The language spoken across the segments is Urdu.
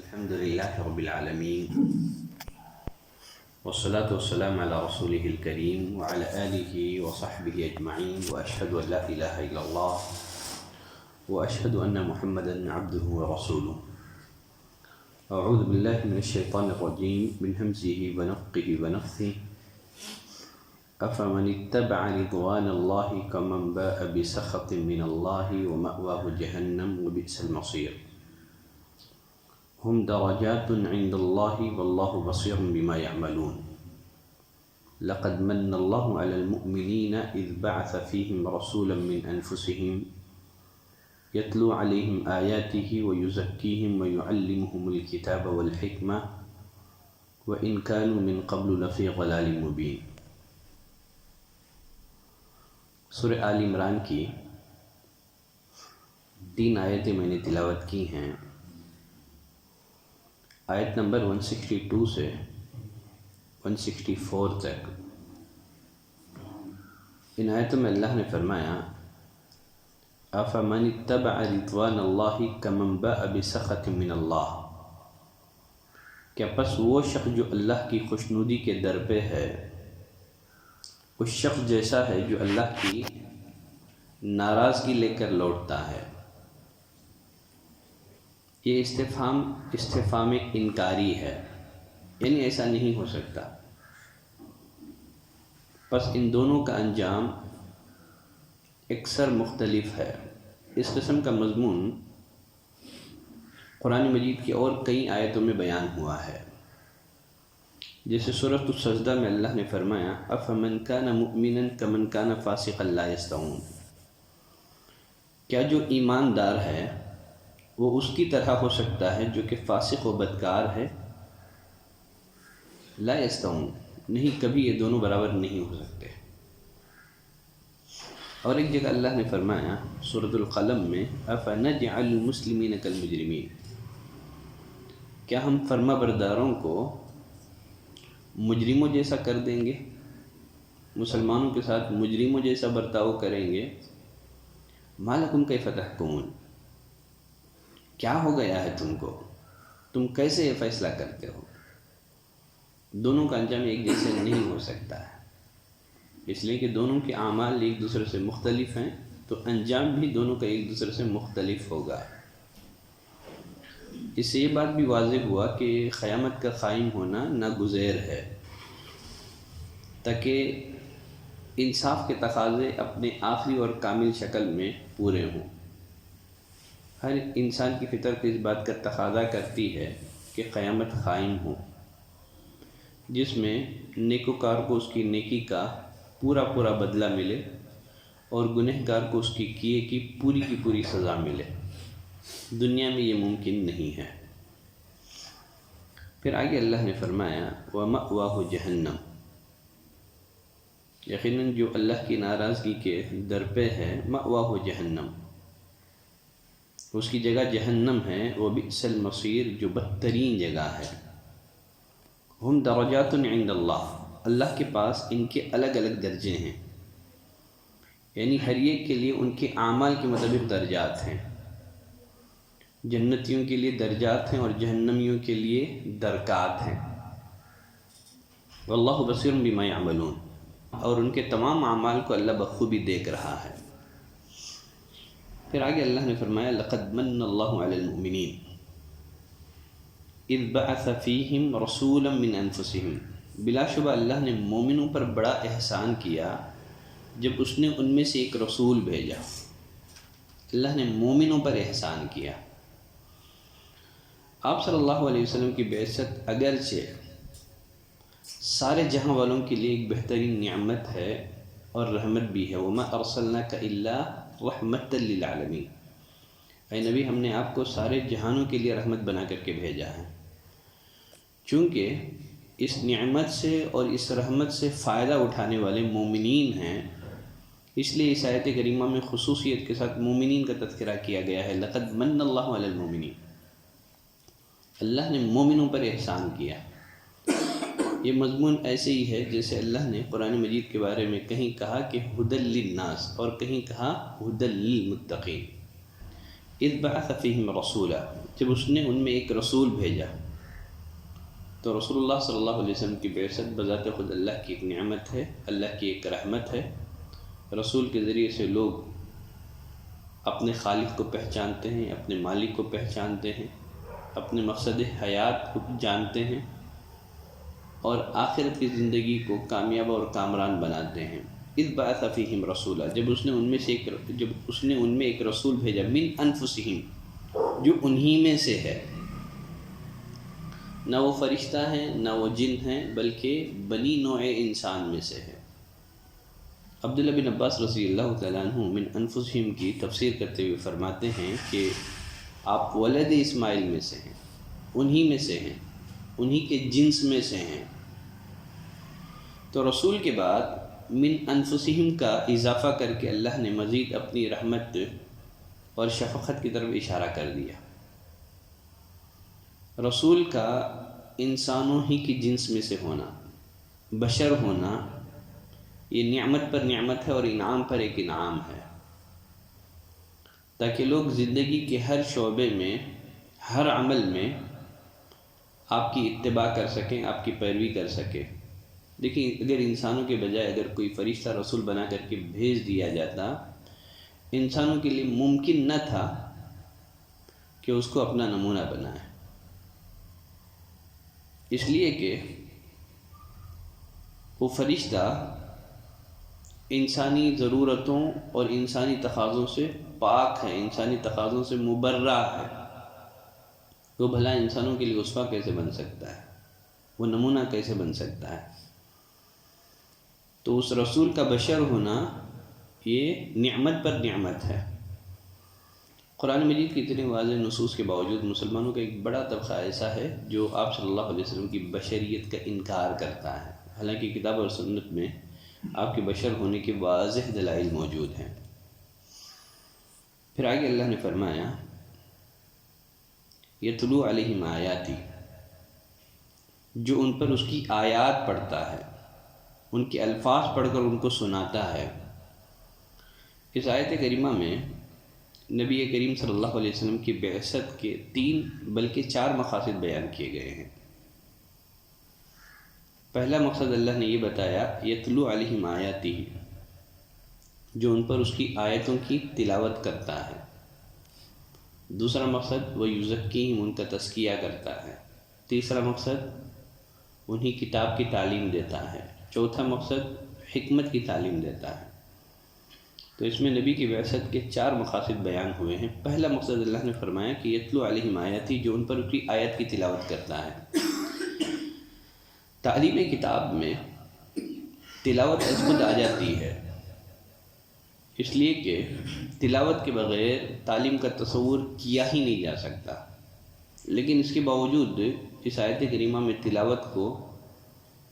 الحمد لله رب العالمين والصلاة والسلام على رسوله الكريم وعلى آله وصحبه أجمعين وأشهد أن لا إله إلا الله وأشهد أن محمدا عبده ورسوله. أعوذ بالله من الشيطان الرجيم من همزه ونفخه ونفثه. أفمن اتبع رضوان الله كمن باء بسخط من الله ومأواه جهنم وبئس المصير. هم درجات عند الله والله بصير بما يعملون. لقد من الله على المؤمنين إذ بعث فيهم رسولا من أنفسهم يتلو عليهم آياته ويزكيهم ويعلمهم الكتاب والحكمة وإن كانوا من قبل لفي ضلال مبين. سورہ آل عمران کی 3 آیتیں میں نے تلاوت کی ہیں. آیت نمبر 162 سے 164 تک. ان آیتوں میں اللہ نے فرمایا افمن اتبع رضوان اللہ کمن باء بسخط من اللہ، کیا پس وہ شخص جو اللہ کی خوشنودی کے در پہ ہے اس شخص جیسا ہے جو اللہ کی ناراضگی لے کر لوٹتا ہے. یہ استفہام انکاری ہے، یعنی ایسا نہیں ہو سکتا. پس ان دونوں کا انجام اکثر مختلف ہے. اس قسم کا مضمون قرآن مجید کی اور کئی آیتوں میں بیان ہوا ہے. جیسے سورۃ السجدہ میں اللہ نے فرمایا افمن کان مؤمنا کمن کان فاسقا لا یستوون، کیا جو ایماندار ہے وہ اس کی طرح ہو سکتا ہے جو کہ فاسق و بدکار ہے. لا یستوون، نہیں، کبھی یہ دونوں برابر نہیں ہو سکتے. اور ایک جگہ اللہ نے فرمایا سورۃ القلم میں افنجعل المسلمین کالمجرمین، کیا ہم فرما برداروں کو مجرموں جیسا کر دیں گے، مسلمانوں کے ساتھ مجرموں جیسا برتاؤ کریں گے. ما لکم کیف تحکمون، کیا ہو گیا ہے تم کو، تم کیسے یہ فیصلہ کرتے ہو. دونوں کا انجام ایک جیسے نہیں ہو سکتا ہے، اس لیے کہ دونوں کے اعمال ایک دوسرے سے مختلف ہیں، تو انجام بھی دونوں کا ایک دوسرے سے مختلف ہوگا. اس سے یہ بات بھی واضح ہوا کہ قیامت کا قائم ہونا ناگزیر ہے، تاکہ انصاف کے تقاضے اپنے آخری اور کامل شکل میں پورے ہوں. ہر انسان کی فطرت اس بات کا تقاضا کرتی ہے کہ قیامت قائم ہو، جس میں نیکوکار کو اس کی نیکی کا پورا بدلہ ملے اور گنہگار کو اس کی کیے کی پوری سزا ملے. دنیا میں یہ ممکن نہیں ہے. پھر آگے اللہ نے فرمایا وَمَأْوَاهُ جَهَنَّمُ، یقیناً جو اللہ کی ناراضگی کے در پہ ہے مأواہ جہنم، اس کی جگہ جہنم ہے. وَبِئْسَ الْمَصِيرُ، جو بدترین جگہ ہے. ہم درجات عند اللہ، اللہ کے پاس ان کے الگ الگ درجے ہیں، یعنی ہر ایک کے لیے ان کے اعمال کے مطابق درجات ہیں. جنتیوں کے لیے درجات ہیں اور جہنمیوں کے لیے درکات ہیں. واللہ بصیر بما یعملون، اور ان کے تمام اعمال کو اللہ بخوبی دیکھ رہا ہے. پھر آگے اللہ نے فرمایا لقد من اللہ علی المؤمنین اذ بعث فیہم رسولا من انفسہم، بلا شبہ اللہ نے مومنوں پر بڑا احسان کیا جب اس نے ان میں سے ایک رسول بھیجا. اللہ نے مومنوں پر احسان کیا. آپ صلی اللہ علیہ وسلم کی بعثت اگرچہ سارے جہاں والوں کے لیے ایک بہترین نعمت ہے اور رحمت بھی ہے. وَمَا أَرْسَلْنَاكَ إِلَّا رَحْمَةً لِّلْعَالَمِينَ، اے نبی ہم نے آپ کو سارے جہانوں کے لیے رحمت بنا کر کے بھیجا ہے. چونکہ اس نعمت سے اور اس رحمت سے فائدہ اٹھانے والے مومنین ہیں، اس لیے اس آیت کریمہ میں خصوصیت کے ساتھ مومنین کا تذکرہ کیا گیا ہے. لقد من اللہ علی المؤمنین، اللہ نے مومنوں پر احسان کیا. یہ مضمون ایسے ہی ہے جیسے اللہ نے قرآن مجید کے بارے میں کہیں کہا کہ ہدی للناس اور کہیں کہا ہدی للمتقین. اذ بعث فیہم رسولا، جب اس نے ان میں ایک رسول بھیجا. تو رسول اللہ صلی اللہ علیہ وسلم کی بعثت بذات خود اللہ کی ایک نعمت ہے، اللہ کی ایک رحمت ہے. رسول کے ذریعے سے لوگ اپنے خالق کو پہچانتے ہیں، اپنے مالک کو پہچانتے ہیں، اپنے مقصد حیات کو جانتے ہیں، اور آخرت کی زندگی کو کامیاب اور کامران بناتے ہیں. اذ بعث فیہم رسولا، جب اس نے ان میں ایک رسول بھیجا، من انفسہم، جو انہی میں سے ہے. نہ وہ فرشتہ ہیں نہ وہ جن ہیں، بلکہ بنی نوع انسان میں سے ہے. عبداللہ بن عباس رضی اللہ تعالیٰ عنہ من انفسہم کی تفسیر کرتے ہوئے فرماتے ہیں کہ آپ ولد اسماعیل میں سے ہیں، انہی میں سے ہیں، انہی کے جنس میں سے ہیں. تو رسول کے بعد من انفسہم کا اضافہ کر کے اللہ نے مزید اپنی رحمت اور شفقت کی طرف اشارہ کر دیا. رسول کا انسانوں ہی کی جنس میں سے ہونا، بشر ہونا، یہ نعمت پر نعمت ہے اور انعام پر ایک انعام ہے، تاکہ لوگ زندگی کے ہر شعبے میں، ہر عمل میں آپ کی اتباع کر سکیں، آپ کی پیروی کر سکیں. دیکھیں، اگر انسانوں کے بجائے اگر کوئی فرشتہ رسول بنا کر کے بھیج دیا جاتا، انسانوں کے لیے ممکن نہ تھا کہ اس کو اپنا نمونہ بنائے، اس لیے کہ وہ فرشتہ انسانی ضرورتوں اور انسانی تقاضوں سے پاک ہے، انسانی تقاضوں سے مبرہ ہے. وہ بھلا انسانوں کے لیے اسوہ کیسے بن سکتا ہے، وہ نمونہ کیسے بن سکتا ہے؟ تو اس رسول کا بشر ہونا یہ نعمت پر نعمت ہے. قرآن مجید کی اتنے واضح نصوص کے باوجود مسلمانوں کا ایک بڑا طبقہ ایسا ہے جو آپ صلی اللہ علیہ وسلم کی بشریت کا انکار کرتا ہے، حالانکہ کتاب اور سنت میں آپ کے بشر ہونے کے واضح دلائل موجود ہیں. پھر آگے اللہ نے فرمایا یتلو علیہم آیاتی، جو ان پر اس کی آیات پڑھتا ہے، ان کے الفاظ پڑھ کر ان کو سناتا ہے. اس آیت کریمہ میں نبی کریم صلی اللہ علیہ وسلم کی بعثت کے 3 بلکہ 4 مقاصد بیان کیے گئے ہیں. پہلا مقصد اللہ نے یہ بتایا یتلو علیہم آیاتی، جو ان پر اس کی آیتوں کی تلاوت کرتا ہے. دوسرا مقصد وہ یزکیہم، ان کا تزکیہ کرتا ہے. تیسرا مقصد انہی کتاب کی تعلیم دیتا ہے. چوتھا مقصد حکمت کی تعلیم دیتا ہے. تو اس میں نبی کی بعثت کے 4 مقاصد بیان ہوئے ہیں. پہلا مقصد اللہ نے فرمایا کہ یتلو علیہم آیاتی، جو ان پر اس کی آیت کی تلاوت کرتا ہے. تعلیم کتاب میں تلاوت از خود آ جاتی ہے، اس لیے کہ تلاوت کے بغیر تعلیم کا تصور کیا ہی نہیں جا سکتا. لیکن اس کے باوجود اس آیت کریمہ میں تلاوت کو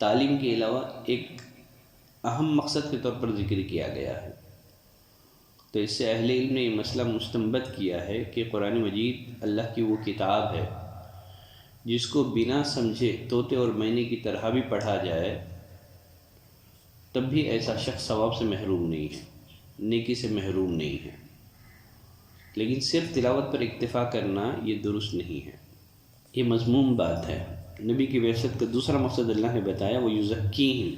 تعلیم کے علاوہ ایک اہم مقصد کے طور پر ذکر کیا گیا ہے. تو اس سے اہل علم نے یہ مسئلہ مستنبط کیا ہے کہ قرآن مجید اللہ کی وہ کتاب ہے جس کو بنا سمجھے طوطے اور مینے کی طرح بھی پڑھا جائے تب بھی ایسا شخص ثواب سے محروم نہیں ہے، نیکی سے محروم نہیں ہے. لیکن صرف تلاوت پر اکتفا کرنا یہ درست نہیں ہے، یہ مذموم بات ہے. نبی کی بعثت کا دوسرا مقصد اللہ نے بتایا وہ یزکیہم،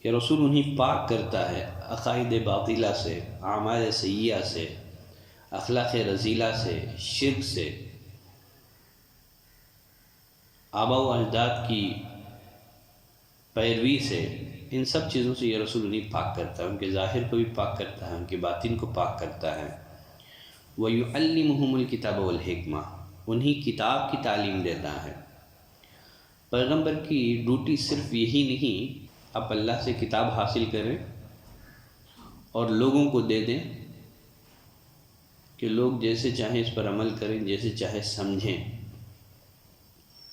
یہ رسول انہیں پاک کرتا ہے عقائد باطلہ سے، اعمال سیئہ سے، اخلاق رذیلہ سے، شرک سے، آباء و اجداد کی پیروی سے. ان سب چیزوں سے یہ رسول انہیں پاک کرتا ہے، ان کے ظاہر کو بھی پاک کرتا ہے، ان کے باطن کو پاک کرتا ہے. وَيُعَلِّمُهُمُ الْكِتَابَ وَالْحِکْمَةَ، انہیں کتاب کی تعلیم دیتا ہے. پیغمبر کی ڈیوٹی صرف یہی نہیں آپ اللہ سے کتاب حاصل کریں اور لوگوں کو دے دیں کہ لوگ جیسے چاہیں اس پر عمل کریں، جیسے چاہے سمجھیں،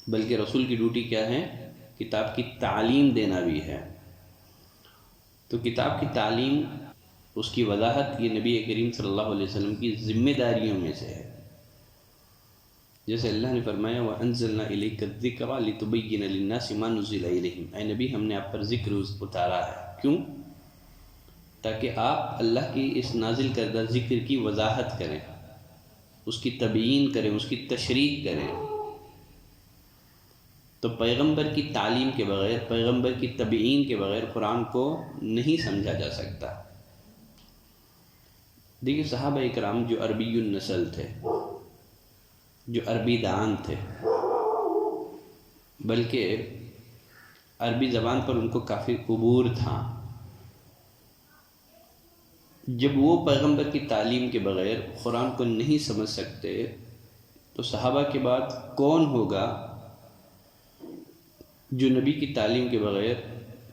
بلکہ رسول کی ڈیوٹی کیا ہے؟ کتاب کی تعلیم دینا بھی ہے. تو کتاب کی تعلیم، اس کی وضاحت یہ نبی کریم صلی اللہ علیہ وسلم کی ذمہ داریوں میں سے ہے. جیسے اللہ نے فرمایا وَأَنزَلْنَا إِلَيْكَ الذِّكْرَ لِتُبَيِّنَ لِلنَّاسِ مَا نُزِّلَ إِلَيْهِمْ، اے نبی ہم نے آپ پر ذکر اتارا ہے. کیوں؟ تاکہ آپ اللہ کی اس نازل کردہ ذکر کی وضاحت کریں، اس کی تبیین کریں، اس کی تشریح کریں، تو پیغمبر کی تعلیم کے بغیر، پیغمبر کی تبیین کے بغیر قرآن کو نہیں سمجھا جا سکتا۔ دیکھیے صحابہ اکرام جو عربی النسل تھے، جو عربی دان تھے، بلکہ عربی زبان پر ان کو کافی عبور تھا، جب وہ پیغمبر کی تعلیم کے بغیر قرآن کو نہیں سمجھ سکتے تو صحابہ کے بعد کون ہوگا جو نبی کی تعلیم کے بغیر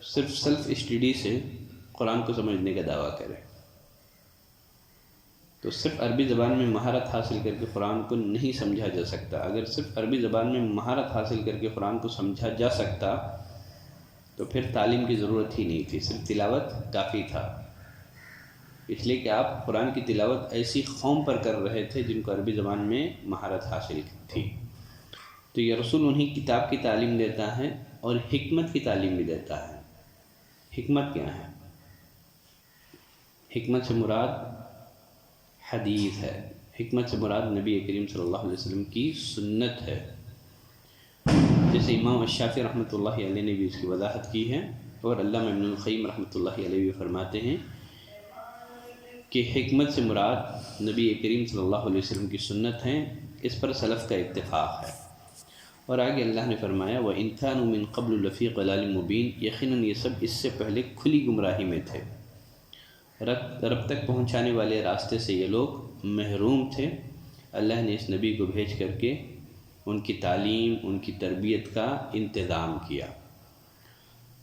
صرف سیلف اسٹڈی سے قرآن کو سمجھنے کا دعویٰ کرے؟ تو صرف عربی زبان میں مہارت حاصل کر کے قرآن کو نہیں سمجھا جا سکتا۔ اگر صرف عربی زبان میں مہارت حاصل کر کے قرآن کو سمجھا جا سکتا تو پھر تعلیم کی ضرورت ہی نہیں تھی، صرف تلاوت کافی تھا، اس لیے کہ آپ قرآن کی تلاوت ایسی قوم پر کر رہے تھے جن کو عربی زبان میں مہارت حاصل تھی۔ تو یہ رسول انہیں کتاب کی تعلیم دیتا ہے اور حکمت کی تعلیم بھی دیتا ہے۔ حکمت کیا ہے؟ حکمت سے مراد حدیث ہے، حکمت سے مراد نبی کریم صلی اللہ علیہ وسلم کی سنت ہے، جیسے امام الشافعی رحمۃ اللہ علیہ نے بھی اس کی وضاحت کی ہے، اور علامہ ابن القیم رحمۃ اللہ علیہ بھی فرماتے ہیں کہ حکمت سے مراد نبی کریم صلی اللہ علیہ وسلم کی سنت ہیں، اس پر سلف کا اتفاق ہے۔ اور آگے اللہ نے فرمایا وَإِن كَانُوا مِن قَبْلُ لَفِي ضَلَالٍ مُبِينٍ، یقیناً یہ سب اس سے پہلے کھلی گمراہی میں تھے، رب تک پہنچانے والے راستے سے یہ لوگ محروم تھے۔ اللہ نے اس نبی کو بھیج کر کے ان کی تعلیم، ان کی تربیت کا انتظام کیا۔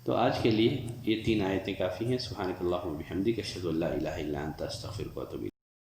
تو آج کے لیے یہ 3 آیتیں کافی ہیں۔ سبحانک اللہم و بحمدک، اشہد ان لا الہ الا انت، استغفرک و اتوب الیک۔